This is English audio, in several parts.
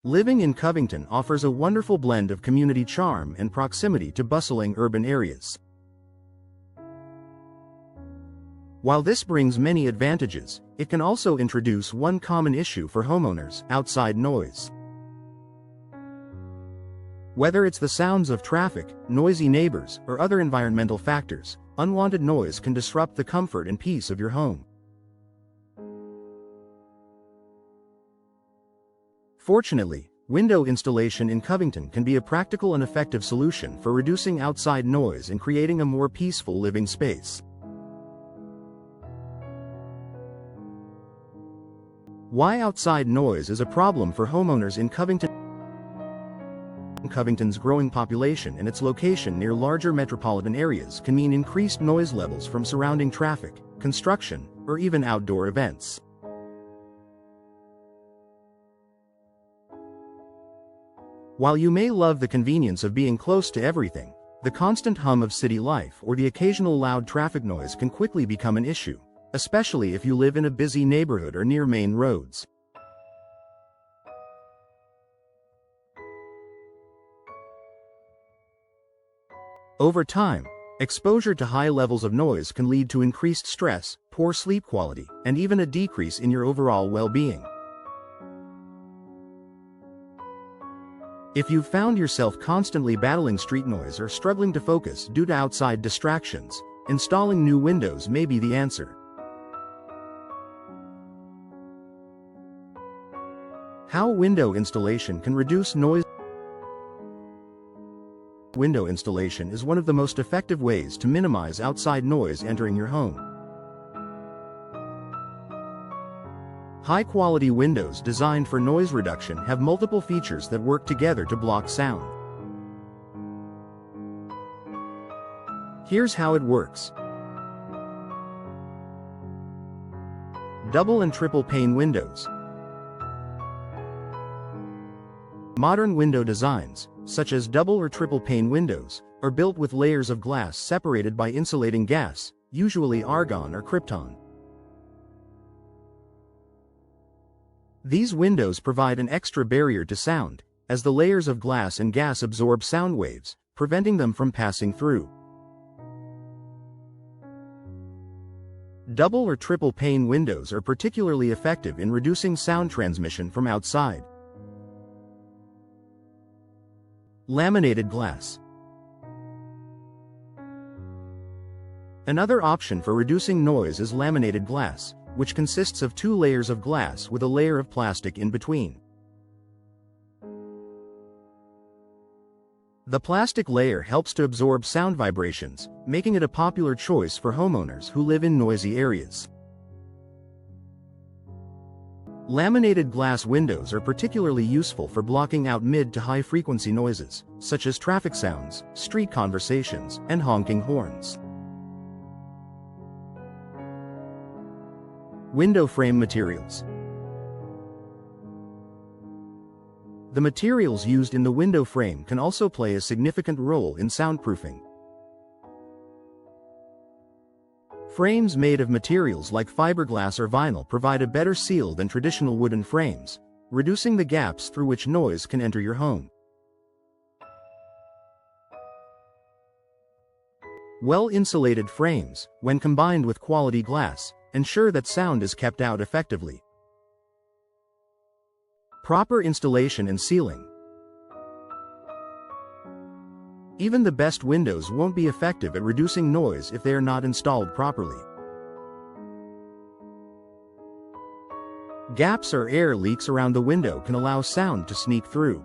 Living in Covington offers a wonderful blend of community charm and proximity to bustling urban areas. While this brings many advantages, it can also introduce one common issue for homeowners: outside noise. Whether it's the sounds of traffic, noisy neighbors, or other environmental factors, unwanted noise can disrupt the comfort and peace of your home. Fortunately, window installation in Covington can be a practical and effective solution for reducing outside noise and creating a more peaceful living space. Why outside noise is a problem for homeowners in Covington. Covington's growing population and its location near larger metropolitan areas can mean increased noise levels from surrounding traffic, construction, or even outdoor events. While you may love the convenience of being close to everything, the constant hum of city life or the occasional loud traffic noise can quickly become an issue, especially if you live in a busy neighborhood or near main roads. Over time, exposure to high levels of noise can lead to increased stress, poor sleep quality, and even a decrease in your overall well-being. If you've found yourself constantly battling street noise or struggling to focus due to outside distractions, installing new windows may be the answer. How window installation can reduce noise. Window installation is one of the most effective ways to minimize outside noise entering your home. High-quality windows designed for noise reduction have multiple features that work together to block sound. Here's how it works. Double and triple pane windows. Modern window designs, such as double or triple pane windows, are built with layers of glass separated by insulating gas, usually argon or krypton. These windows provide an extra barrier to sound, as the layers of glass and gas absorb sound waves, preventing them from passing through. Double or triple pane windows are particularly effective in reducing sound transmission from outside. Laminated glass. Another option for reducing noise is laminated glass, which consists of two layers of glass with a layer of plastic in between. The plastic layer helps to absorb sound vibrations, making it a popular choice for homeowners who live in noisy areas. Laminated glass windows are particularly useful for blocking out mid to high frequency noises, such as traffic sounds, street conversations, and honking horns. Window frame materials. The materials used in the window frame can also play a significant role in soundproofing. Frames made of materials like fiberglass or vinyl provide a better seal than traditional wooden frames, reducing the gaps through which noise can enter your home. Well-insulated frames, when combined with quality glass, ensure that sound is kept out effectively. Proper installation and sealing. Even the best windows won't be effective at reducing noise if they are not installed properly. Gaps or air leaks around the window can allow sound to sneak through.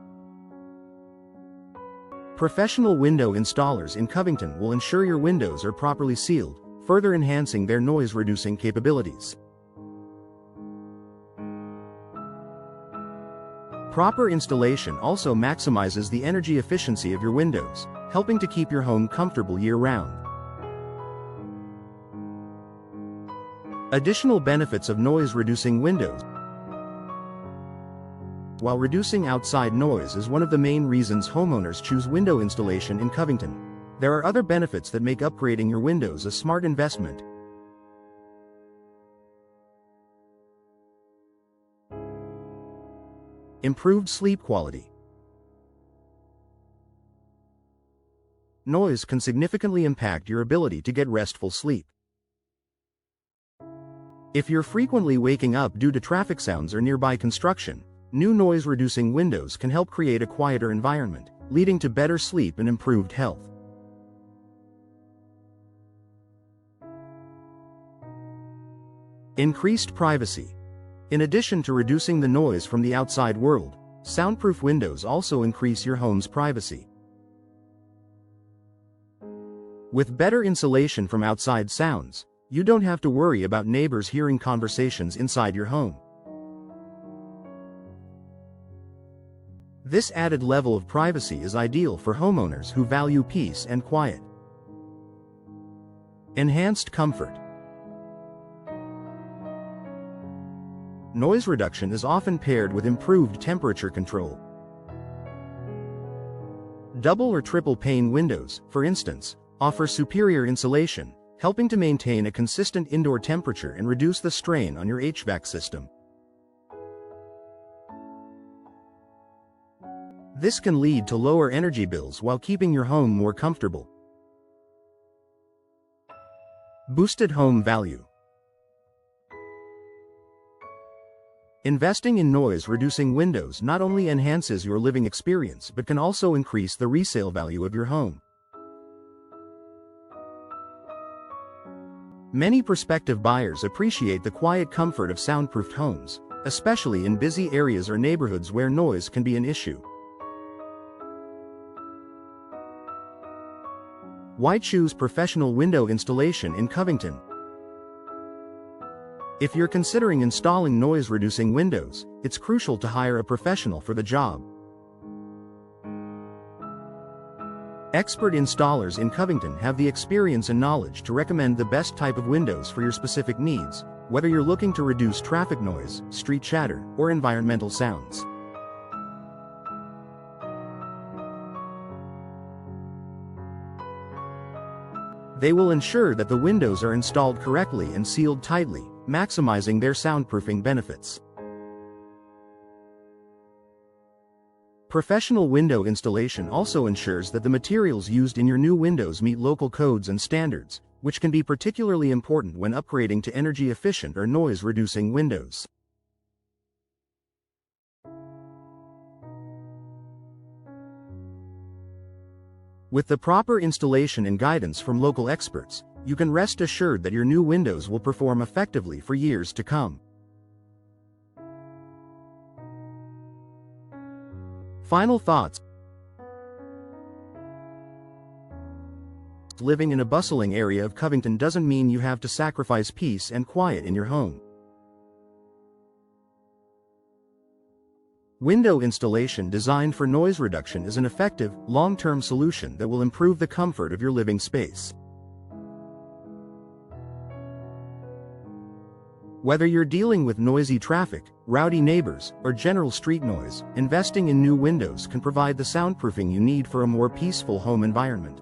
Professional window installers in Covington will ensure your windows are properly sealed, further enhancing their noise-reducing capabilities. Proper installation also maximizes the energy efficiency of your windows, helping to keep your home comfortable year-round. Additional benefits of noise-reducing windows. While reducing outside noise is one of the main reasons homeowners choose window installation in Covington, there are other benefits that make upgrading your windows a smart investment. Improved sleep quality. Noise can significantly impact your ability to get restful sleep. If you're frequently waking up due to traffic sounds or nearby construction, new noise-reducing windows can help create a quieter environment, leading to better sleep and improved health. Increased privacy. In addition to reducing the noise from the outside world, soundproof windows also increase your home's privacy. With better insulation from outside sounds, you don't have to worry about neighbors hearing conversations inside your home. This added level of privacy is ideal for homeowners who value peace and quiet. Enhanced comfort. Noise reduction is often paired with improved temperature control. Double or triple pane windows, for instance, offer superior insulation, helping to maintain a consistent indoor temperature and reduce the strain on your HVAC system. This can lead to lower energy bills while keeping your home more comfortable. Boosted home value. Investing in noise-reducing windows not only enhances your living experience but can also increase the resale value of your home. Many prospective buyers appreciate the quiet comfort of soundproofed homes, especially in busy areas or neighborhoods where noise can be an issue. Why choose professional window installation in Covington? If you're considering installing noise-reducing windows, it's crucial to hire a professional for the job. Expert installers in Covington have the experience and knowledge to recommend the best type of windows for your specific needs, whether you're looking to reduce traffic noise, street chatter, or environmental sounds. They will ensure that the windows are installed correctly and sealed tightly, maximizing their soundproofing benefits. Professional window installation also ensures that the materials used in your new windows meet local codes and standards, which can be particularly important when upgrading to energy-efficient or noise-reducing windows. With the proper installation and guidance from local experts, you can rest assured that your new windows will perform effectively for years to come. Final thoughts. Living in a bustling area of Covington doesn't mean you have to sacrifice peace and quiet in your home. Window installation designed for noise reduction is an effective, long-term solution that will improve the comfort of your living space. Whether you're dealing with noisy traffic, rowdy neighbors, or general street noise, investing in new windows can provide the soundproofing you need for a more peaceful home environment.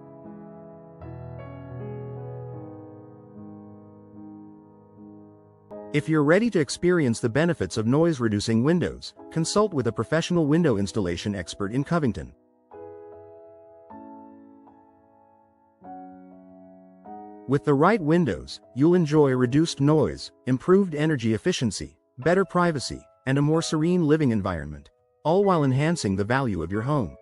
If you're ready to experience the benefits of noise-reducing windows, consult with a professional window installation expert in Covington. With the right windows, you'll enjoy reduced noise, improved energy efficiency, better privacy, and a more serene living environment, all while enhancing the value of your home.